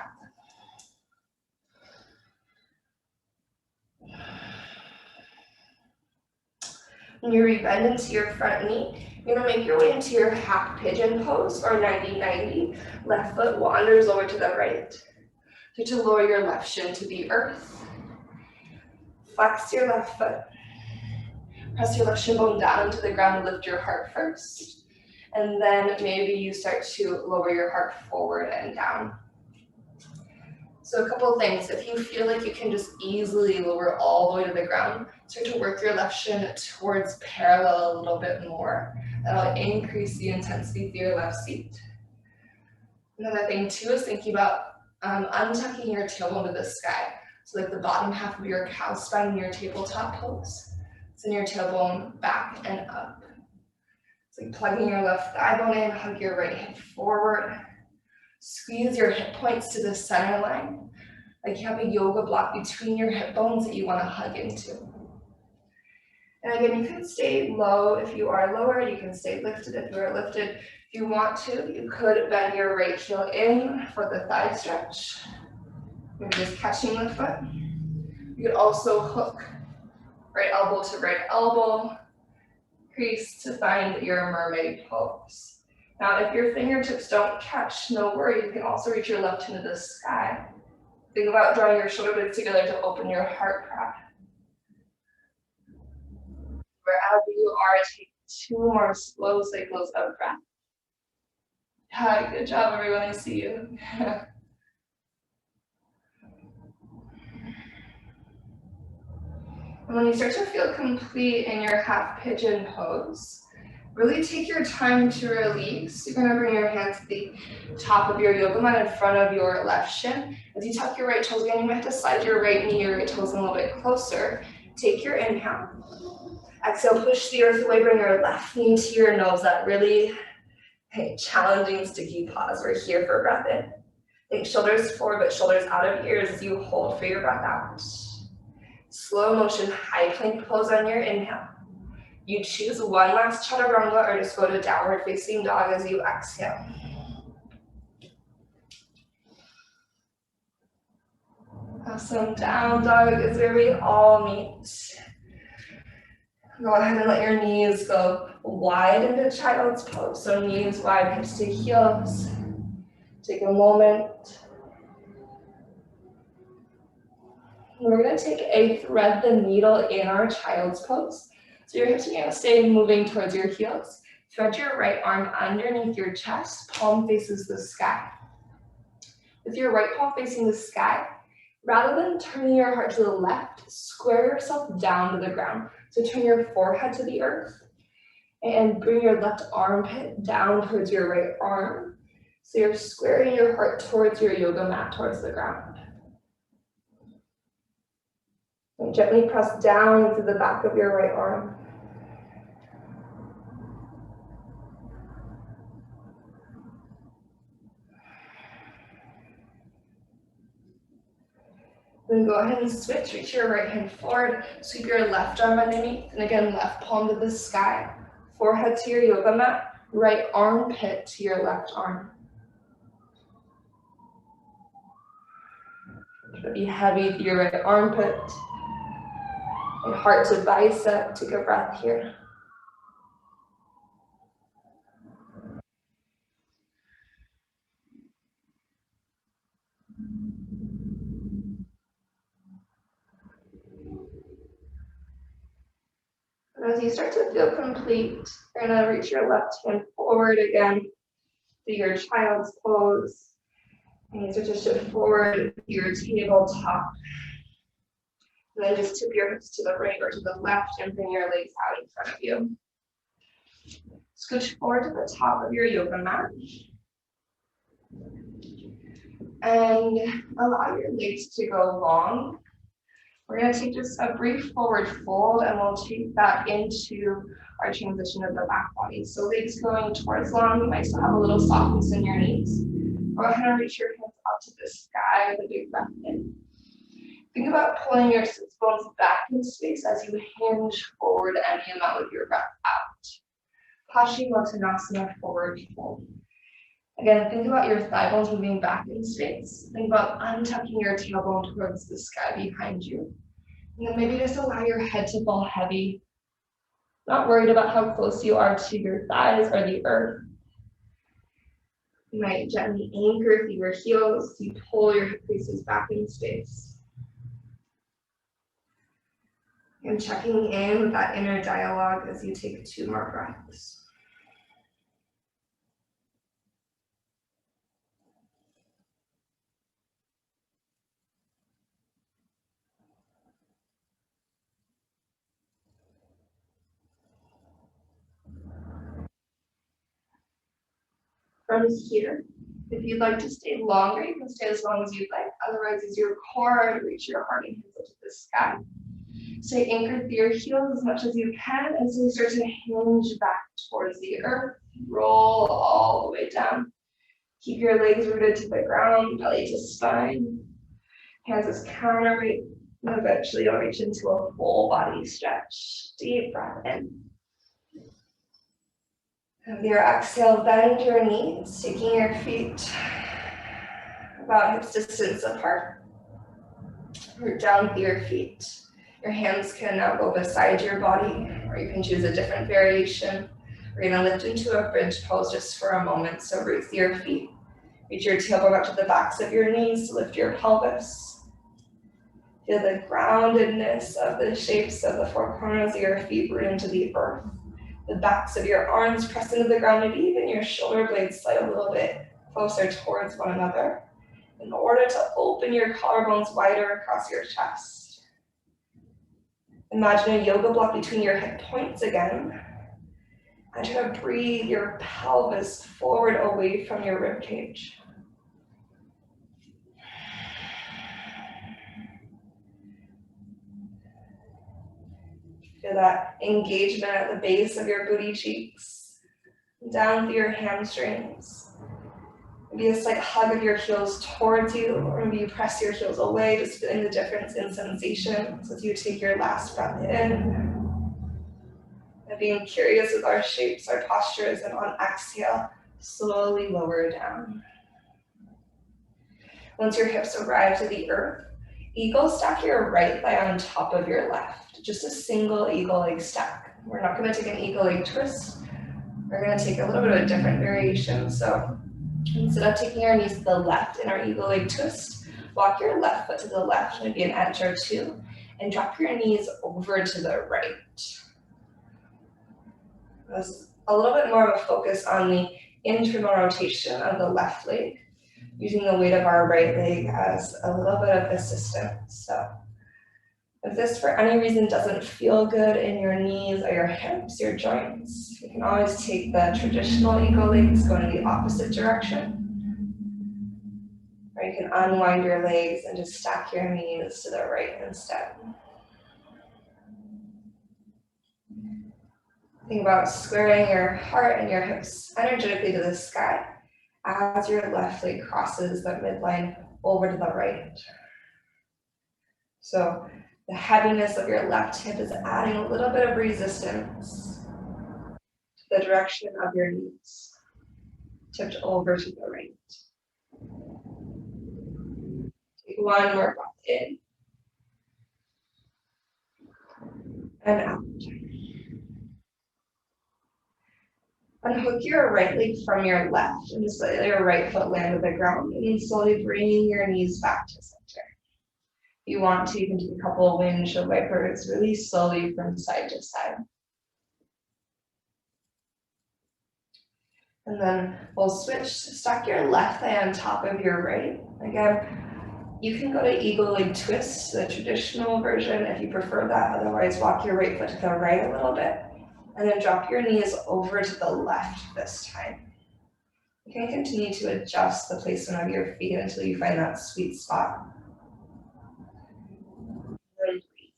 When you rebend into your front knee, you're going to make your way into your half pigeon pose or 90-90. Left foot wanders over to the right. So to lower your left shin to the earth. Flex your left foot. Press your left shin bone down into the ground, lift your heart first. And then maybe you start to lower your heart forward and down. So a couple of things. If you feel like you can just easily lower all the way to the ground, start to work your left shin towards parallel a little bit more. That'll increase the intensity through your left seat. Another thing too is thinking about untucking your tailbone to the sky. So like the bottom half of your cow spine in your tabletop pose. Send your tailbone back and up. It's like plugging your left thigh bone in, hug your right hip forward. Squeeze your hip points to the center line, like you have a yoga block between your hip bones that you want to hug into. And again, you can stay low if you are lowered. You can stay lifted if you are lifted. If you want to, you could bend your right heel in for the thigh stretch. Maybe just catching the foot. You could also hook right elbow to right elbow, crease to find your mermaid pose. Now, if your fingertips don't catch, no worry. You can also reach your left hand to the sky. Think about drawing your shoulder blades together to open your heart proud. Wherever you are, take 2 more slow cycles of breath. Yeah, good job, everyone. I see you. And when you start to feel complete in your half pigeon pose, really take your time to release. You're going to bring your hands to the top of your yoga mat in front of your left shin. As you tuck your right toes again, you might have to slide your right knee, your right toes a little bit closer. Take your inhale. Exhale, push the earth away, bring your left knee to your nose. That really challenging sticky pause. We're here for breath in. Think shoulders forward, but shoulders out of ears as you hold for your breath out. Slow motion, high plank pose on your inhale. You choose one last chaturanga or just go to downward facing dog as you exhale. Awesome, down dog is where we all meet. Go ahead and let your knees go wide into child's pose. So knees wide, hips to heels. Take a moment. We're going to take a thread the needle in our child's pose. So your hips are going to stay moving towards your heels. Thread your right arm underneath your chest. Palm faces the sky. With your right palm facing the sky, rather than turning your heart to the left, square yourself down to the ground. So turn your forehead to the earth and bring your left armpit down towards your right arm. So you're squaring your heart towards your yoga mat, towards the ground. And gently press down through the back of your right arm. Then go ahead and switch, reach your right hand forward, sweep your left arm underneath, and again, left palm to the sky, forehead to your yoga mat, right armpit to your left arm. Be heavy through your right armpit, and heart to bicep. Take a breath here. And as you start to feel complete, you're going to reach your left hand forward again to your child's pose. And you start to shift forward your tabletop. And then just tip your hips to the right or to the left and bring your legs out in front of you. Scooch forward to the top of your yoga mat. And allow your legs to go long. We're going to take just a brief forward fold and we'll take that into our transition of the back body. So legs going towards long, you might still have a little softness in your knees. Go ahead and reach your hands up to the sky with a big breath in. Think about pulling your sits bones back in space as you hinge forward any amount with your breath out. Paschimottanasana, forward fold. Again, think about your thigh bones moving back in space. Think about untucking your tailbone towards the sky behind you. And then maybe just allow your head to fall heavy. Not worried about how close you are to your thighs or the earth. You might gently anchor through your heels. You pull your hip creases back in space. And checking in with that inner dialogue as you take 2 more breaths. From here, if you'd like to stay longer, you can stay as long as you'd like. Otherwise, use your core to reach your heart and hands up to the sky. Stay anchored through your heels as much as you can as you start to hinge back towards the earth. Roll all the way down. Keep your legs rooted to the ground, belly to spine. Hands as counterweight. And eventually you'll reach into a full body stretch. Deep breath in. With your exhale, bend your knees, taking your feet about hips distance apart. Root down through your feet. Your hands can now go beside your body, or you can choose a different variation. We're going to lift into a bridge pose just for a moment. So root through your feet. Reach your tailbone up to the backs of your knees to lift your pelvis. Feel the groundedness of the shapes of the four corners of your feet root into the earth. The backs of your arms press into the ground, and even your shoulder blades slide a little bit closer towards one another in order to open your collarbones wider across your chest. Imagine a yoga block between your hip points again. And try to breathe your pelvis forward away from your rib cage. Feel that engagement at the base of your booty cheeks, down through your hamstrings. Maybe a slight hug of your heels towards you, or maybe you press your heels away, just feeling the difference in sensations as you take your last breath in. And being curious with our shapes, our postures, and on exhale, slowly lower down. Once your hips arrive to the earth, eagle stack your right thigh on top of your left. Just a single eagle leg stack. We're not going to take an eagle leg twist. We're going to take a little bit of a different variation. So instead of taking our knees to the left in our eagle leg twist, walk your left foot to the left, maybe an inch or two, and drop your knees over to the right. There's a little bit more of a focus on the internal rotation of the left leg, using the weight of our right leg as a little bit of assistance. So if this for any reason doesn't feel good in your knees or your hips, your joints, you can always take the traditional eagle legs going in the opposite direction. Or you can unwind your legs and just stack your knees to the right instead. Think about squaring your heart and your hips energetically to the sky as your left leg crosses that midline over to the right. So the heaviness of your left hip is adding a little bit of resistance to the direction of your knees, tipped over to the right. Take one more breath in and out. Unhook your right leg from your left and just let your right foot land on the ground, and then slowly bringing your knees back to center. If you want to, you can do a couple of windshield wipers, release slowly from side to side. And then we'll switch, stack your left thigh on top of your right. Again, you can go to eagle leg twist, the traditional version if you prefer that. Otherwise, walk your right foot to the right a little bit. And then drop your knees over to the left this time. You can continue to adjust the placement of your feet until you find that sweet spot. Then breathe.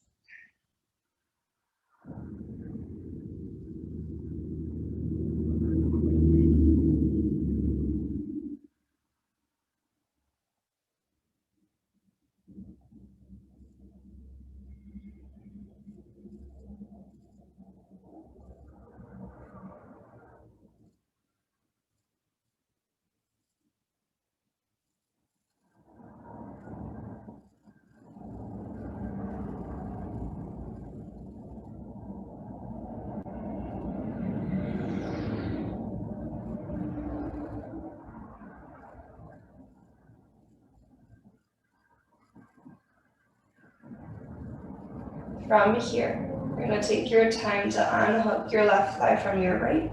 From here, you're going to take your time to unhook your left thigh from your right.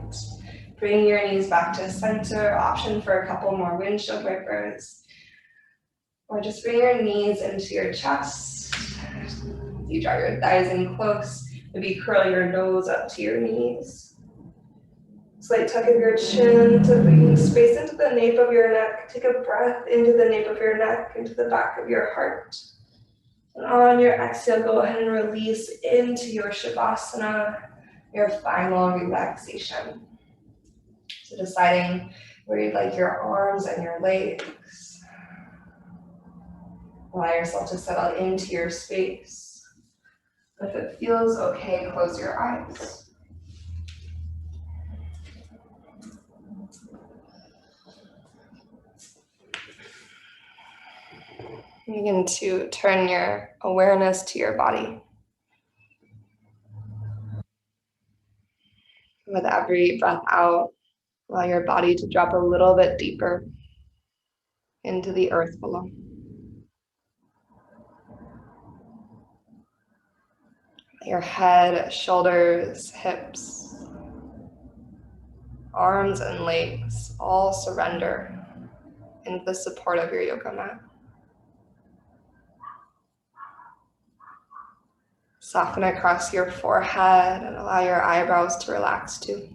Bring your knees back to center. Option for a couple more windshield wipers. Or just bring your knees into your chest. You draw your thighs in close. Maybe curl your nose up to your knees. Slight tuck of your chin to bring space into the nape of your neck. Take a breath into the nape of your neck, into the back of your heart. And on your exhale, go ahead and release into your Shavasana, your final relaxation. So deciding where you'd like your arms and your legs. Allow yourself to settle into your space. If it feels okay, close your eyes. Begin to turn your awareness to your body. With every breath out, allow your body to drop a little bit deeper into the earth below. Your head, shoulders, hips, arms and legs all surrender into the support of your yoga mat. Soften across your forehead and allow your eyebrows to relax too.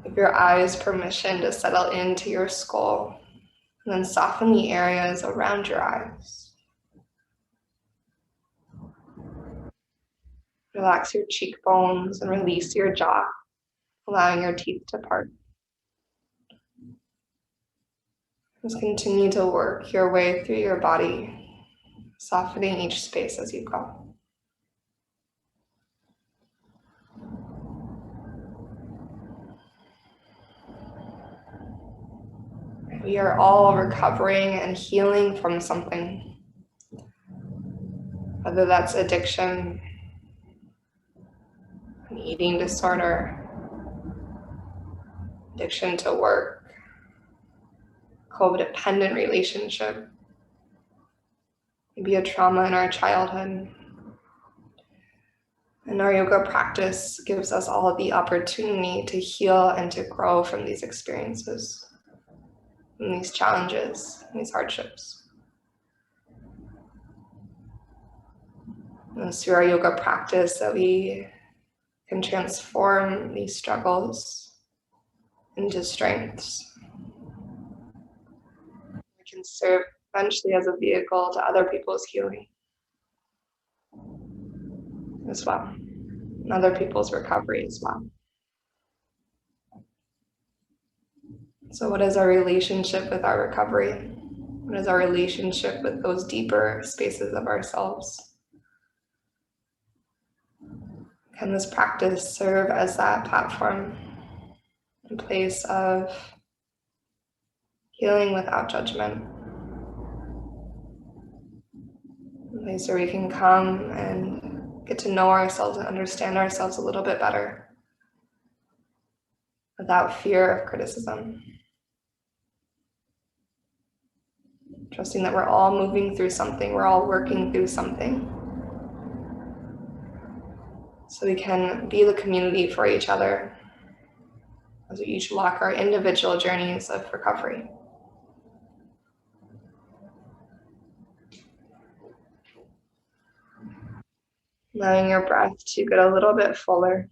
Give your eyes permission to settle into your skull and then soften the areas around your eyes. Relax your cheekbones and release your jaw, allowing your teeth to part. Just continue to work your way through your body, softening each space as you go. We are all recovering and healing from something, whether that's addiction, an eating disorder, addiction to work, codependent relationship, maybe a trauma in our childhood. And our yoga practice gives us all the opportunity to heal and to grow from these experiences, from these challenges, these hardships. And it's through our yoga practice that we can transform these struggles into strengths. We can serve eventually as a vehicle to other people's healing as well, and other people's recovery as well. So what is our relationship with our recovery? What is our relationship with those deeper spaces of ourselves? Can this practice serve as that platform, a place of healing without judgment? A place where we can come and get to know ourselves and understand ourselves a little bit better without fear of criticism. Trusting that we're all moving through something, we're all working through something. So we can be the community for each other as we each walk our individual journeys of recovery. Allowing your breath to get a little bit fuller.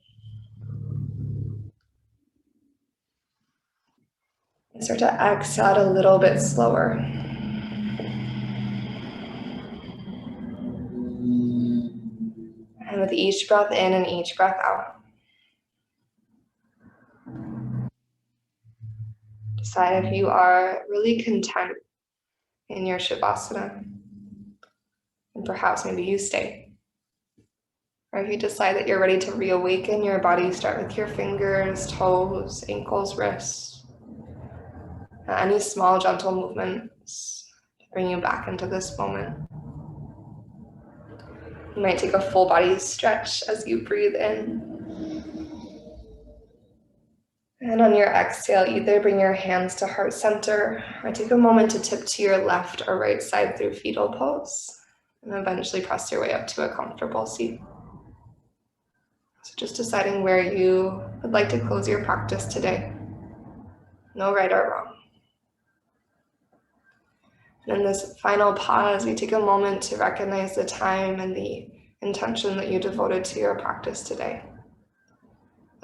And start to exhale a little bit slower. And with each breath in and each breath out, decide if you are really content in your Shavasana. And perhaps maybe you stay. Or if you decide that you're ready to reawaken your body, start with your fingers, toes, ankles, wrists. Any small, gentle movements to bring you back into this moment. You might take a full body stretch as you breathe in. And on your exhale, either bring your hands to heart center or take a moment to tip to your left or right side through fetal pose. And eventually press your way up to a comfortable seat. So just deciding where you would like to close your practice today. No right or wrong. And in this final pause, we take a moment to recognize the time and the intention that you devoted to your practice today,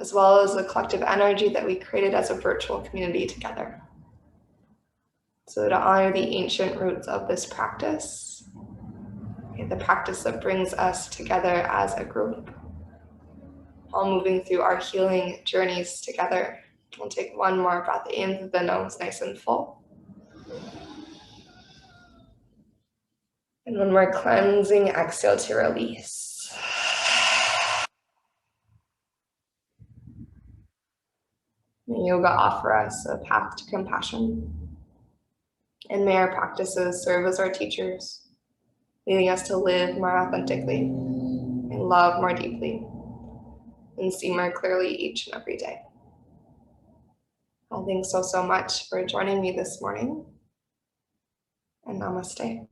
as well as the collective energy that we created as a virtual community together. So to honor the ancient roots of this practice, the practice that brings us together as a group, all moving through our healing journeys together. We'll take one more breath in through the nose, nice and full. And one more cleansing exhale to release. May yoga offer us a path to compassion. And may our practices serve as our teachers, leading us to live more authentically and love more deeply and see more clearly each and every day. Thanks so much for joining me this morning, and namaste.